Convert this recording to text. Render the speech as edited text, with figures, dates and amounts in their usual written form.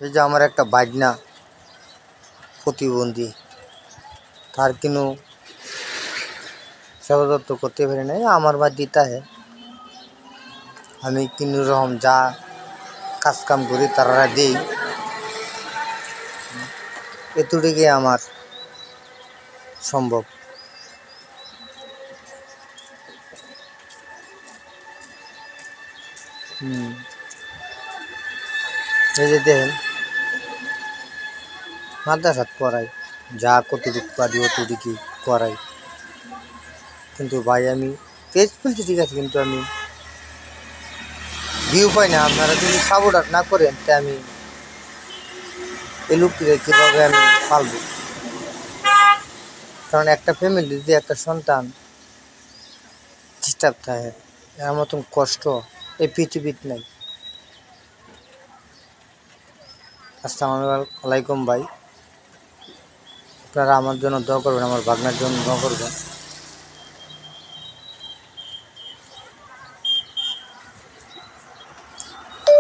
এই যে আমার একটা বাজনা প্রতিবন্ধী, তার কিন্তু সেবা যত্ন করতে পারি নাই। আমার বাদ দিতে হয়, আমি কোনো রকম যা কাজ কাম করি তারা দিই, এতটুকুই আমার সম্ভব। এই যে দেখেন মাদ্রাসাত পড়াই, যা কতটুকু পারি অতটুকু করাই। কিন্তু ভাই আমি পেজ খুলছি ঠিক আছে, কিন্তু আমি ভিউ পাই না। আপনারা যদি সাপোর্ট না করেন তা আমি এই লোকটিকে কীভাবে আমি পালবো? কারণ একটা ফ্যামিলিতে একটা সন্তান ডিস্টার্ব থাকে, এর মতন কষ্ট এই পৃথিবীতে নাই। আসসালামু আলাইকুম ভাই, আপনারা আমার জন্য দোয়া করবেন, আমার ভাগনার জন্য দোয়া করবেন।